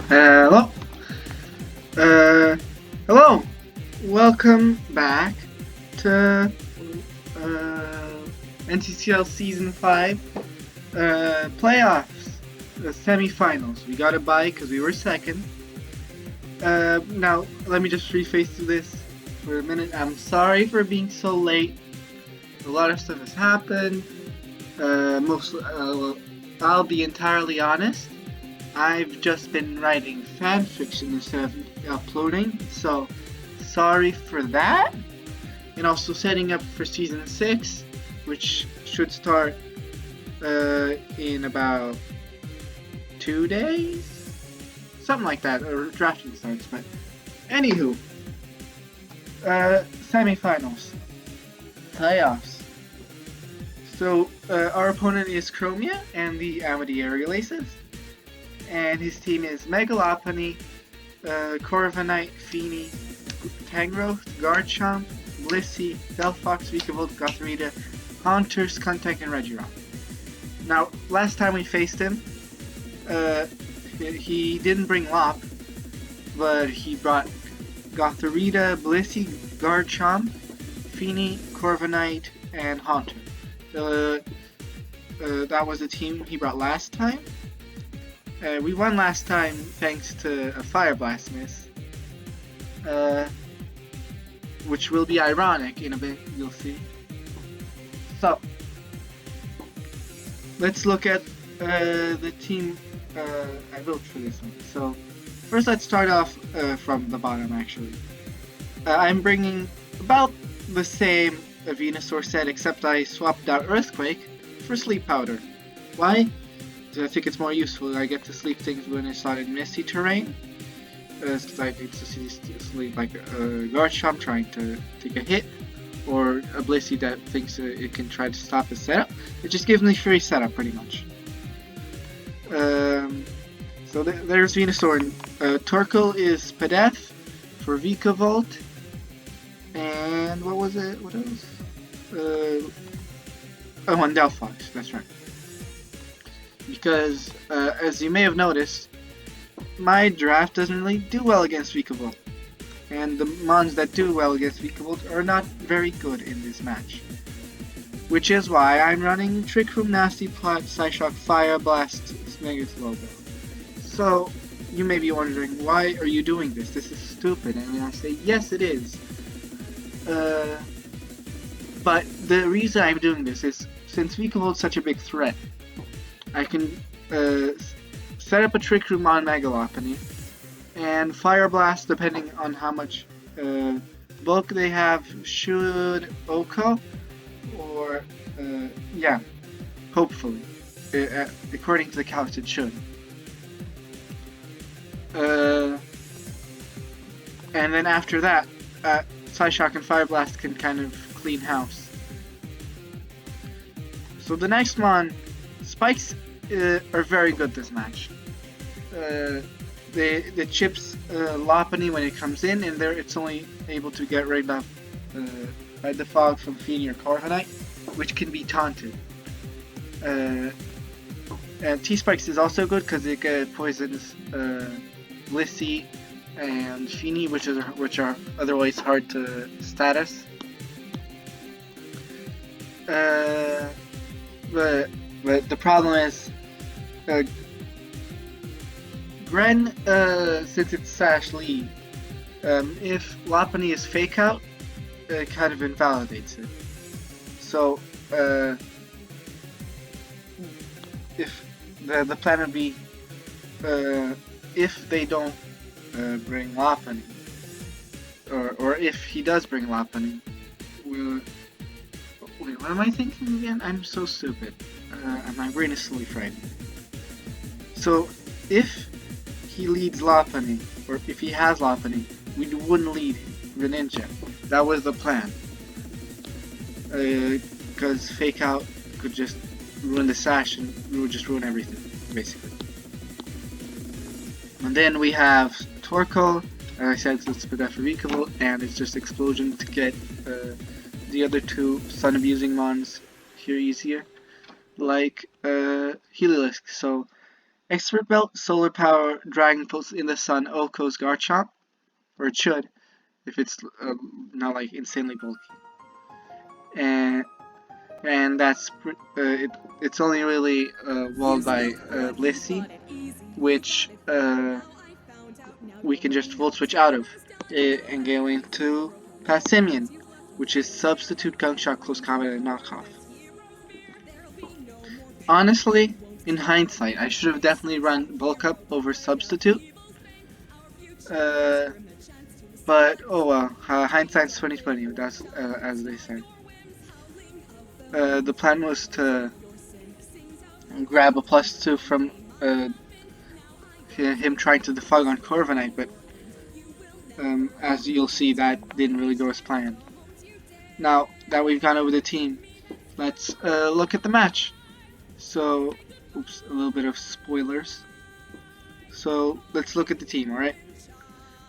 Hello. Uh, Hello. Welcome back to NCCL Season 5 Playoffs Semifinals. We got a bye because we were second. Now, let me just reface through this for a minute. I'm sorry for being so late. A lot of stuff has happened. I'll be entirely honest. I've just been writing fan fiction instead of uploading, so sorry for that. And also setting up for season 6, which should start in about 2 days, something like that, or drafting starts. But anywho, semifinals, playoffs. So our opponent is Chromia and the Amady Aerial Aces. And his team is Megalopony, Corviknight, Feeny, Tangrowth, Garchomp, Blissey, Delphox, Vikavolt, Gothorita, Haunter, Skuntank, and Regirock. Now, last time we faced him, he didn't bring Lop, but he brought Gothorita, Blissey, Garchomp, Feeny, Corviknight, and Haunter. That was the team he brought last time. We won last time thanks to a Fire Blast miss, which will be ironic in a bit, you'll see. So, let's look at the team I built for this one. So, first let's start off from the bottom actually. I'm bringing about the same Venusaur set, except I swapped out Earthquake for Sleep Powder. Why? I think it's more useful. I get to sleep things when it's not in misty terrain. I get to sleep like a Garchomp trying to take a hit, or a Blissey that thinks it can try to stop the setup. It just gives me free setup pretty much. So there's Venusaur. Torkoal is Spadef for Vikavolt. And what was it? What else? And Delphox, that's right. Because, as you may have noticed, my draft doesn't really do well against Vikavolt. And the mons that do well against Vikavolt are not very good in this match. Which is why I'm running Trick Room, Nasty Plot, Psyshock, Fire Blast, Mega Slowbro. So, you may be wondering, why are you doing this? This is stupid. And I say, yes it is. But the reason I'm doing this is, since Vikavolt's such a big threat, I can set up a Trick Room on Megalopony, and Fire Blast, depending on how much bulk they have, should OHKO, or yeah, hopefully, according to the calcs it should. And then after that, Psyshock and Fire Blast can kind of clean house. So the next mon, Spikes are very good this match. The chips Lopunny when it comes in, and there it's only able to get right off by the fog from Feeny or Corviknight, which can be taunted. And T-Spikes is also good because it poisons Blissey and Feeny, which are otherwise hard to status. But the problem is, Gren, since it's Sash lead, if Lopunny is Fake Out, it kind of invalidates it. So, if the plan would be, if they don't bring Lopunny, or if he does bring Lopunny, wait, what am I thinking again? I'm so stupid. My brain is slowly fried. So, if he leads Lopunny, or if he has Lopunny, we wouldn't lead the Ninja. That was the plan. Because Fake Out could just ruin the Sash, and we would just ruin everything, basically. And then we have Torkoal, as I said, it's Spadef for Vikavolt, and it's just Explosion to get the other two Sun Abusing mons here easier, like Heliolisk. So Expert Belt, Solar Power, Dragon Pulse in the Sun, Oko's Garchomp, or it should, if it's not like insanely bulky. And that's it's only really walled by Blissey, which we can just Volt Switch out of and go into Passimian, which is Substitute, Gunk Shot, Close Combat, and Knockoff. Honestly, in hindsight, I should have definitely run Bulk Up over Substitute. But oh well, hindsight's 2020. That's as they say. The plan was to grab a +2 from him trying to defog on Corviknight, but as you'll see, that didn't really go as planned. Now that we've gone over the team, let's look at the match. So, oops, a little bit of spoilers. So let's look at the team, alright?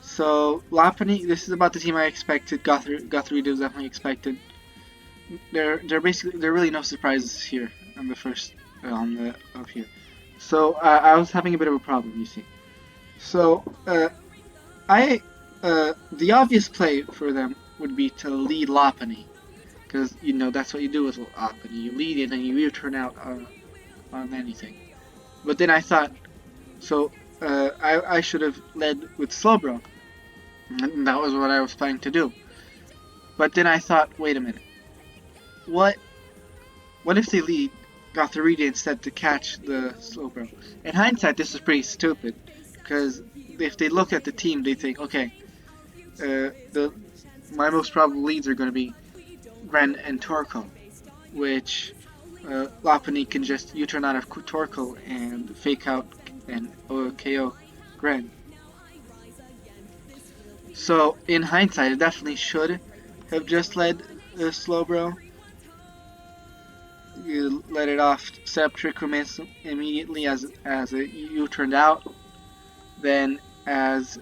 So Lopunny, this is about the team I expected. Guthrie was definitely expected. There really no surprises here on the first up here. So I was having a bit of a problem, you see. So the obvious play for them would be to lead Lopunny, because you know that's what you do with Lopunny. You lead it and you turn out on anything. But then I thought, so I should have led with Slowbro, and that was what I was planning to do. But then I thought, wait a minute. What if they lead Gothorita instead to catch the Slowbro? In hindsight, this is pretty stupid, because if they look at the team, they think, okay, my most probable leads are going to be Ren and Torkoal, which Lopunny can just U-turn out of Torkoal and fake out and KO Gren. So in hindsight, it definitely should have just led Slowbro. You let it off, set up Trick Room immediately as it U-turned out. Then as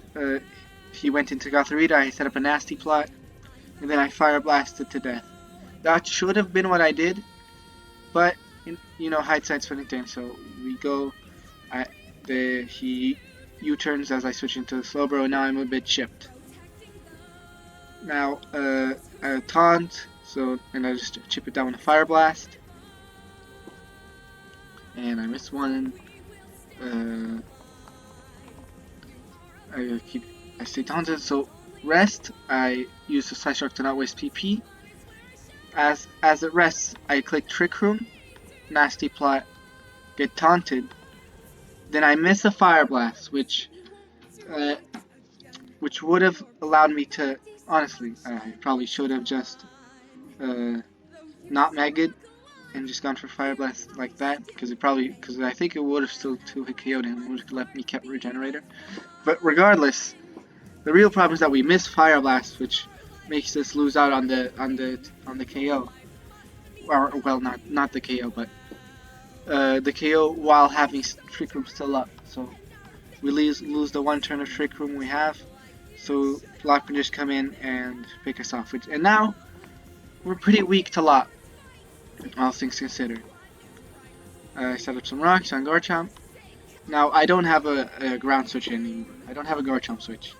he went into Gothorita, I set up a nasty plot, and then I Fire Blasted to death. That should have been what I did, but you know, hindsight's 2020, so we go. He U-turns as I switch into the Slowbro, and now I'm a bit chipped. Now taunt, and I just chip it down with a Fire Blast, and I miss one. I stay taunted, so rest. I use the Side Shark to not waste PP. As it rests, I click Trick Room, nasty plot, get taunted. Then I miss a Fire Blast, which would have allowed me to. Honestly, I probably should have just not Megged and just gone for Fire Blast like that, because I think it would have still 2-hit KO'd him and would have let me kept Regenerator. But regardless, the real problem is that we miss Fire Blast, which makes us lose out on the KO. Or well, not the KO, but the KO while having Trick Room still up. So we lose the one turn of Trick Room we have. So Lock can just come in and pick us off. And now we're pretty weak to Lock, all things considered. I set up some rocks on Garchomp. Now I don't have a ground switch anymore. I don't have a Garchomp switch.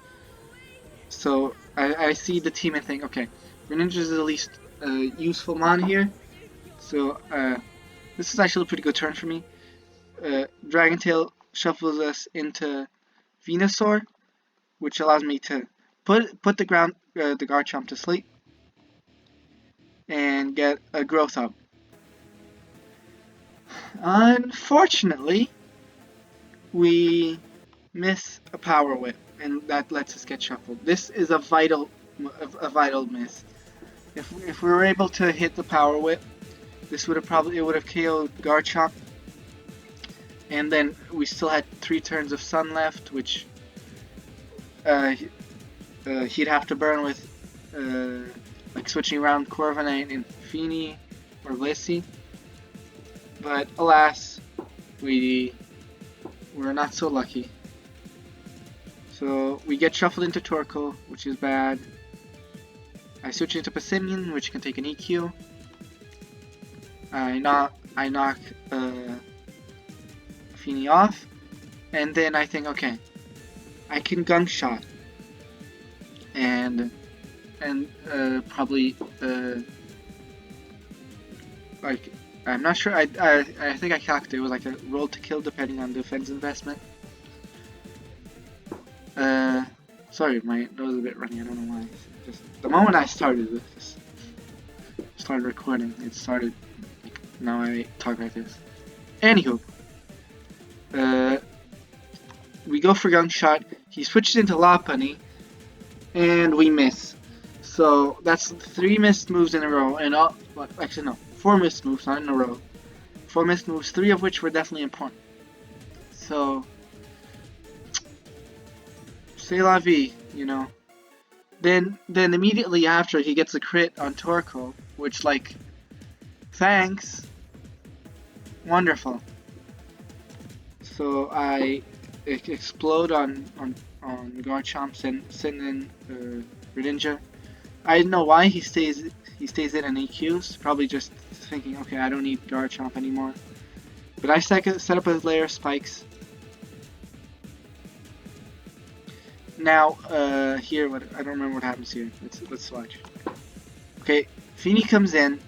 So I see the team and think, okay, Greninja is the least useful mon here. So this is actually a pretty good turn for me. Dragon Tail shuffles us into Venusaur, which allows me to put the Garchomp to sleep and get a growth up. Unfortunately, we miss a Power Whip, and that lets us get shuffled. This is a vital miss. If we were able to hit the Power Whip, this would have KO'd Garchomp, and then we still had 3 turns of Sun left, which he'd have to burn with like switching around Corviknight and Feeny or Blissey. But alas, we're not so lucky. So we get shuffled into Torkoal, which is bad. I switch into Passimian, which can take an EQ. I knock Feeny off, And then I think, okay, I can gunk shot and probably like I'm not sure. I think I calculated it was like a roll to kill depending on defense investment. Sorry, my nose is a bit runny. I don't know why. Just the moment I started recording, it started. Like, now I talk like this. Anywho, we go for gunk shot. He switches into Lopunny, and we miss. So that's 3 missed moves in a row, and all. Well, actually, no, 4 missed moves, not in a row. 4 missed moves, 3 of which were definitely important. So, c'est la vie, you know. Then immediately after, he gets a crit on Torkoal, which, like, thanks. Wonderful. So I explode on Garchomp, send in Greninja. I don't know why he stays in an EQs. Probably just thinking, okay, I don't need Garchomp anymore. But I set up a layer of spikes. Now, here, I don't remember what happens here. Let's watch. Okay, Feeny comes in.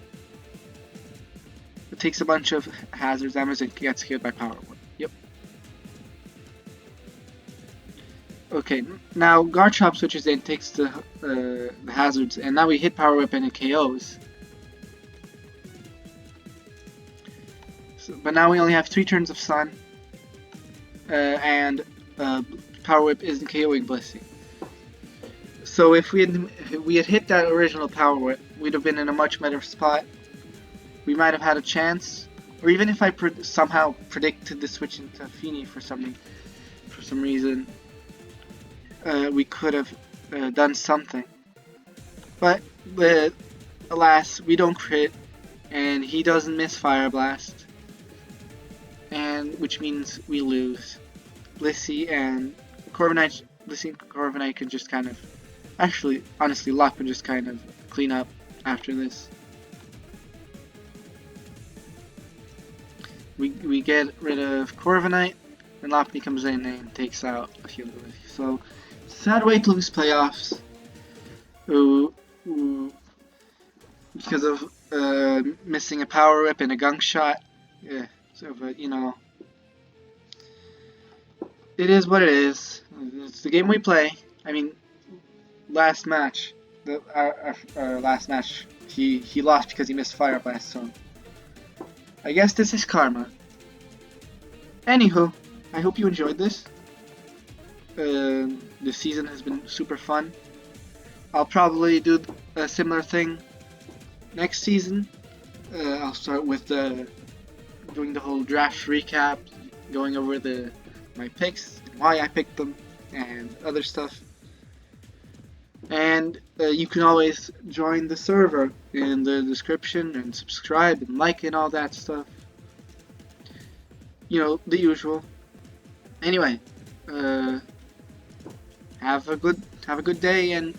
It takes a bunch of hazards, Amazon gets killed by Power Whip. Yep. Okay, now Garchomp switches in, takes the hazards, and now we hit Power Whip and it KOs. So, but now we only have 3 turns of Sun, and Power Whip isn't KOing Blissey. So if we had hit that original Power Whip, we'd have been in a much better spot. We might have had a chance, or even if I somehow predicted the switch into Feeny for some reason, we could have done something. But alas, we don't crit, and he doesn't miss Fire Blast, and which means we lose. Blissey and Corviknight can just kind of, actually, honestly, Luck can just kind of clean up after this. We get rid of Corviknight, and Lopunny comes in and takes out a few of them. So, sad way to lose playoffs. Because of missing a Power Whip and a gunk shot. Yeah, so, but you know, it is what it is. It's the game we play. I mean, last match, our last match, he lost because he missed Fire Blast, so I guess this is karma. Anywho, I hope you enjoyed this. The season has been super fun. I'll probably do a similar thing next season. I'll start with doing the whole draft recap, going over my picks, why I picked them, and other stuff. And you can always join the server in the description and subscribe and like and all that stuff. You know, the usual. Anyway, have a good day, and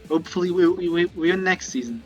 hopefully we win next season.